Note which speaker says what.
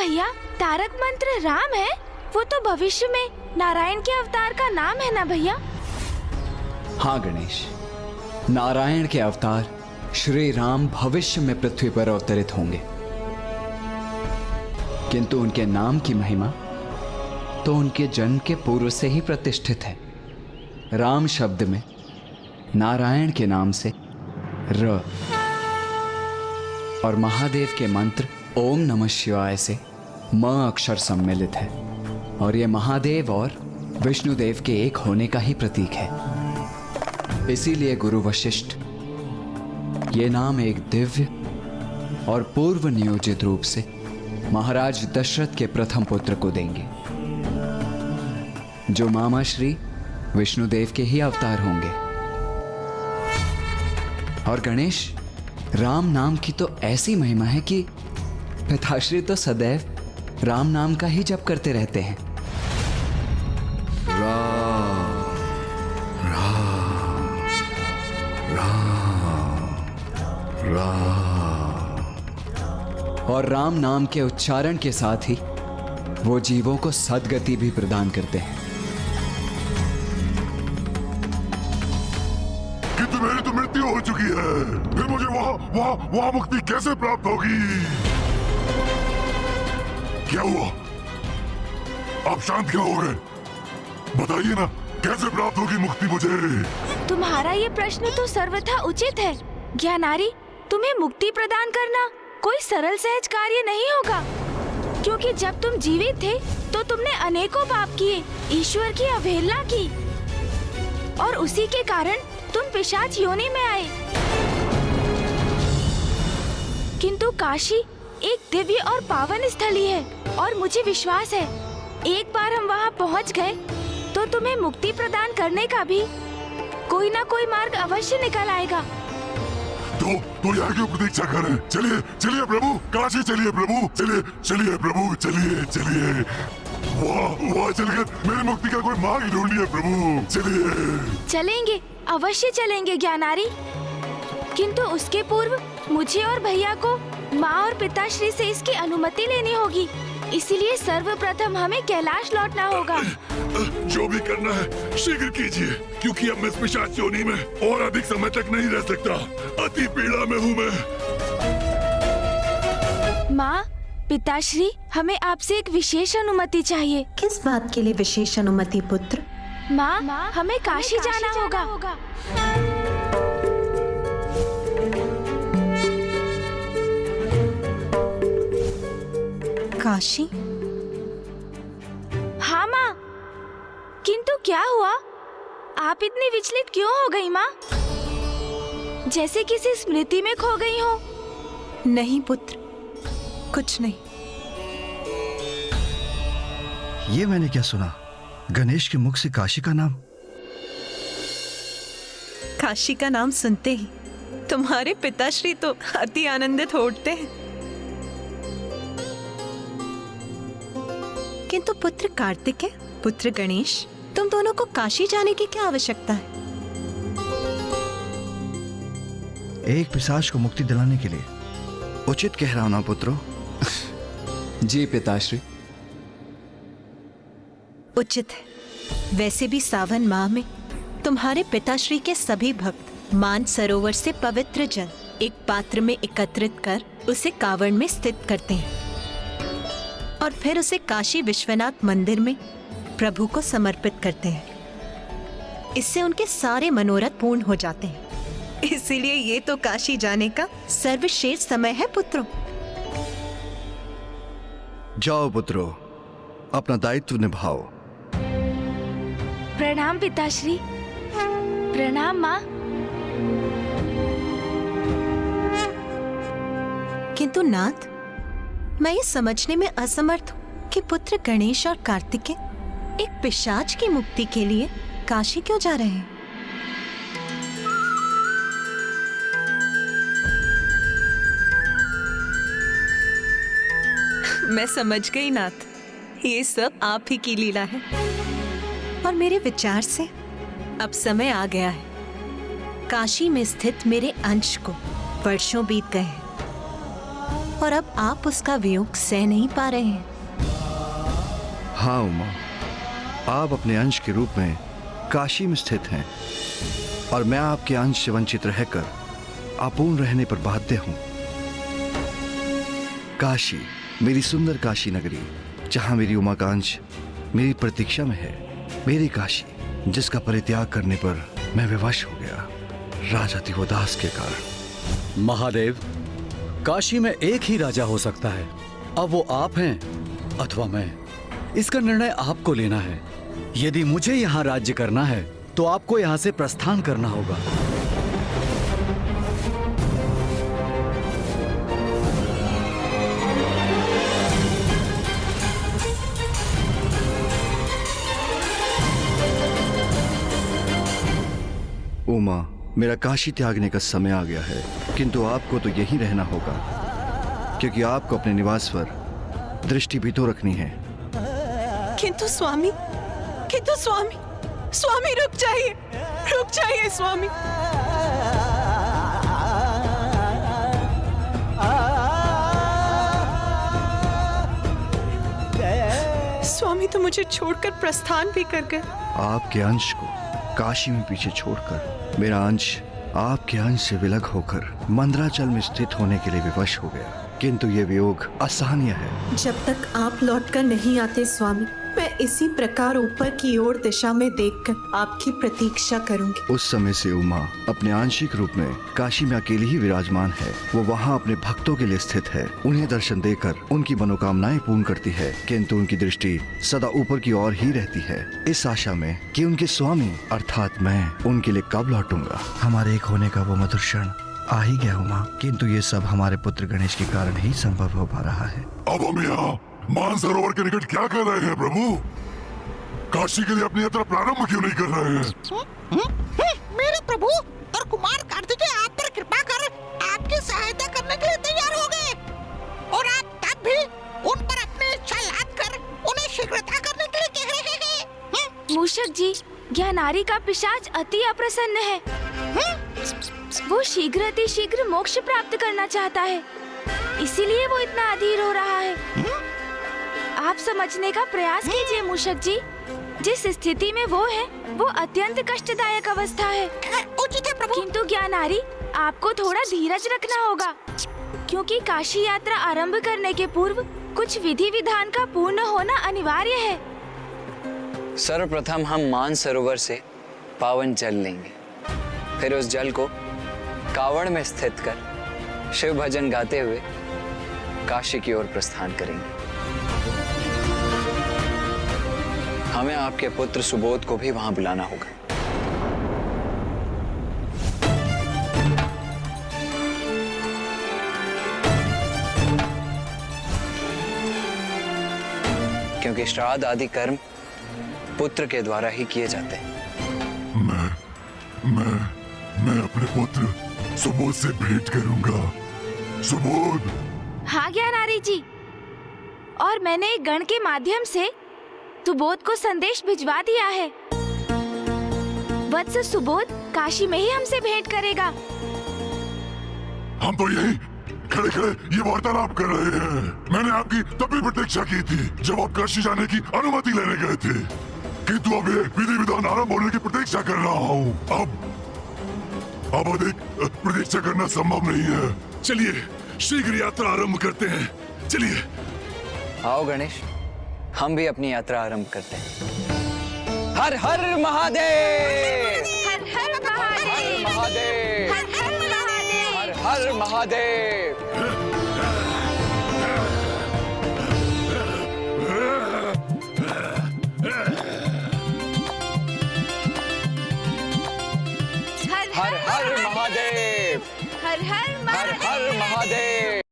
Speaker 1: भैया, तारक मंत्र राम है? वो तो भविष्य में नारायण के अवतार का नाम है ना भैया?
Speaker 2: हाँ गणेश, नारायण के अवतार श्री राम भविष्य में पृथ्वी पर अवतरित होंगे, किंतु उनके नाम की महिमा तो उनके जन्म के पूर्व से ही प्रतिष्ठित है। राम शब्द में नारायण के नाम से र और महादेव के मंत्र ओम नमः शिवाय से म अक्षर सम्मिलित है, और यह महादेव और विष्णुदेव के एक होने का ही प्रतीक है। इसीलिए गुरु वशिष्ठ ये नाम एक दिव्य और पूर्व नियोजित रूप से महाराज दशरथ के प्रथम पुत्र को देंगे, जो मामा श्री विष्णुदेव के ही अवतार होंगे। और गणेश, राम नाम की तो ऐसी महिमा है कि पिताश्री तो सदैव राम नाम का ही जप करते रहते हैं।
Speaker 3: राम राम राम राम।
Speaker 2: और राम नाम के उच्चारण के साथ ही वो जीवों को सद्गति भी प्रदान करते हैं।
Speaker 3: किंतु मेरी तो मृत्यु हो चुकी है, फिर मुझे वहां मुक्ति कैसे प्राप्त होगी? क्या हुआ? आप शांत क्यों हो गए? बताइए ना, कैसे प्राप्त होगी मुक्ति मुझे?
Speaker 1: तुम्हारा ये प्रश्न तो सर्वथा उचित है ज्ञानारी। तुम्हें मुक्ति प्रदान करना कोई सरल सहज कार्य नहीं होगा, क्योंकि जब तुम जीवित थे तो तुमने अनेकों पाप किए, ईश्वर की अवहेलना की, और उसी के कारण तुम पिशाच योनि में आए। किंतु काशी एक दिव्य और पावन स्थली है, और मुझे विश्वास है एक बार हम वहाँ पहुँच गए तो तुम्हें मुक्ति प्रदान करने का भी कोई ना कोई मार्ग अवश्य निकल आएगा।
Speaker 3: तो यहाँ क्यों प्रतीक्षा करें? चलिए चलिए प्रभु, काशी चलिए प्रभु, चलिए प्रभु, चलिए। वहाँ चलकर मेरी मुक्ति का कोई मार्ग ढूंढिए प्रभु, चलिए।
Speaker 1: चलेंगे, अवश्य चलेंगे ज्ञानारी, किंतु उसके पूर्व मुझे और भैया को माँ और पिताश्री से इसकी अनुमति लेनी होगी। इसलिए सर्वप्रथम हमें कैलाश लौटना होगा।
Speaker 3: जो भी करना है शीघ्र कीजिए, क्योंकि अब मैं इस पिशाच योनि में और अधिक समय तक नहीं रह सकता। अति पीड़ा में हूँ मैं।
Speaker 1: माँ, पिताश्री, हमें आपसे एक विशेष अनुमति चाहिए।
Speaker 4: किस बात के लिए विशेष अनुमति पुत्र?
Speaker 1: माँ, हमें काशी जाना होगा।
Speaker 4: काशी?
Speaker 1: हाँ माँ, किंतु क्या हुआ? आप इतनी विचलित क्यों हो गई माँ? जैसे किसी स्मृति में खो गई हो।
Speaker 4: नहीं पुत्र, कुछ नहीं।
Speaker 5: ये मैंने क्या सुना? गणेश के मुख से काशी का नाम?
Speaker 4: काशी का नाम सुनते ही तुम्हारे पिताश्री तो अति आनंदित हो उठते हैं। किंतु पुत्र कार्तिकेय, पुत्र गणेश, तुम दोनों को काशी जाने की क्या आवश्यकता है?
Speaker 5: एक पिशाच को मुक्ति दिलाने के लिए उचित कह रहा हूं ना पुत्रों?
Speaker 2: जी पिताश्री।
Speaker 4: उचित है। वैसे भी सावन माह में तुम्हारे पिताश्री के सभी भक्त मान सरोवर से पवित्र जल एक पात्र में एकत्रित कर उसे कांवड़ में स्थित करते हैं और फिर उसे काशी विश्वनाथ मंदिर में प्रभु को समर्पित करते हैं। इससे उनके सारे मनोरथ पूर्ण हो जाते हैं। इसीलिए ये तो काशी जाने का सर्वश्रेष्ठ समय है पुत्रों।
Speaker 5: जाओ पुत्रों, अपना दायित्व निभाओ।
Speaker 1: प्रणाम पिताश्री। प्रणाम माँ।
Speaker 4: किंतु नाथ, मैं ये समझने में असमर्थ हूँ कि पुत्र गणेश और कार्तिकेय एक पिशाच की मुक्ति के लिए काशी क्यों जा रहे हैं? मैं समझ गई नाथ, ये सब आप ही की लीला है। और मेरे विचार से अब समय आ गया है। काशी में स्थित मेरे अंश को वर्षों बीत गए हैं, और अब आप उसका वियोग सह नहीं पा रहे हैं।
Speaker 5: हाँ उमा, आप अपने अंश के रूप में काशी में स्थित हैं और मैं आपके अंश से वंचित रहकर अपूर्ण रहने पर बाध्य हूं। काशी, मेरी सुंदर काशी नगरी, जहां मेरी उमा का अंश मेरी प्रतीक्षा में है, मेरी काशी जिसका परित्याग करने पर मैं विवश हो गया राजा दिवोदास के कारण।
Speaker 6: महादेव, काशी में एक ही राजा हो सकता है। अब वो आप हैं अथवा मैं। इसका निर्णय आपको लेना है। यदि मुझे यहाँ राज्य करना है तो आपको यहाँ से प्रस्थान करना होगा।
Speaker 5: उमा, मेरा काशी त्यागने का समय आ गया है, किंतु आपको तो यहीं रहना होगा, क्योंकि आपको अपने निवास पर दृष्टि भी तो रखनी है।
Speaker 4: किंतु स्वामी, स्वामी रुक जाइए स्वामी। स्वामी तो मुझे छोड़कर प्रस्थान भी कर गए।
Speaker 5: आपके अंश को काशी में पीछे छोड़कर मेरा अंश आपके अंश से विलग होकर मंदराचल में स्थित होने के लिए विवश हो गया, किंतु ये वियोग असहनीय है।
Speaker 7: जब तक आप लौटकर नहीं आते स्वामी, मैं इसी प्रकार ऊपर की ओर दिशा में देखकर आपकी प्रतीक्षा करूंगी।
Speaker 5: उस समय से उमा अपने आंशिक रूप में काशी में अकेली ही विराजमान है। वो वहाँ अपने भक्तों के लिए स्थित है, उन्हें दर्शन देकर उनकी मनोकामनाएं पूर्ण करती है, किंतु उनकी दृष्टि सदा ऊपर की ओर ही रहती है, इस आशा में कि उनके स्वामी अर्थात मैं उनके लिए कब लौटूंगा। हमारे एक होने का वो मधुर क्षण आ ही गया उमा, किंतु ये सब हमारे पुत्र गणेश के कारण ही संभव हो पा रहा है।
Speaker 3: अब हम यहाँ मानसरोवर के निकट क्या कर रहे हैं प्रभु? काशी के लिए अपनी यात्रा प्रारंभ क्यों नहीं कर रहे हैं?
Speaker 8: मेरे प्रभु और कुमार कार्तिकेय आप पर कृपा कर आपकी सहायता करने के लिए तैयार हो गए, और आप तब भी उन पर अपनी इच्छा लाद कर उन्हें शीघ्रता करने के लिए कह रहे हैं।
Speaker 1: मूषक जी, ज्ञानारी का पिशाच अति अप्रसन्न है। वो शीघ्र मोक्ष प्राप्त करना चाहता है, इसीलिए वो इतना अधीर हो रहा है। आप समझने का प्रयास कीजिए मूषक जी, जिस स्थिति में वो है वो अत्यंत कष्टदायक अवस्था है।
Speaker 8: उचित है प्रभु।
Speaker 1: किंतु ज्ञानारी, आपको थोड़ा धीरज रखना होगा, क्योंकि काशी यात्रा आरंभ करने के पूर्व कुछ विधि विधान का पूर्ण होना अनिवार्य है।
Speaker 2: सर्वप्रथम हम मानसरोवर से पावन जल लेंगे, फिर उस जल को कावड़ में स्थित कर शिव भजन गाते हुए काशी की ओर प्रस्थान करेंगे। हमें आपके पुत्र सुबोध को भी वहां बुलाना होगा। क्योंकि श्राद्ध आदि कर्म पुत्र के द्वारा ही किए जाते हैं।
Speaker 3: मैं अपने पुत्र सुबोध से भेंट करूंगा। सुबोध।
Speaker 1: हाँ ज्ञानारी जी, और मैंने एक गण के माध्यम से सुबोध को संदेश भिजवा दिया है। वत्स सुबोध काशी में ही हमसे भेंट करेगा।
Speaker 3: हम तो यही खड़े खड़े ये वार्तालाप कर रहे हैं। मैंने आपकी तब भी प्रतीक्षा की थी जब आप काशी जाने की अनुमति लेने गए थे, किंतु अब ये विधि विधान आरंभ होने की प्रतीक्षा कर रहा हूँ। अब अधिक प्रतीक्षा करना संभव नहीं है। चलिए शीघ्र यात्रा आरंभ करते हैं। चलिए।
Speaker 2: आओ गणेश, हम भी अपनी यात्रा आरंभ करते हैं। हर हर महादेव,
Speaker 1: हर हर महादेव,
Speaker 2: महादेव,
Speaker 1: हर हर महादेव,
Speaker 2: हर हर महादेव।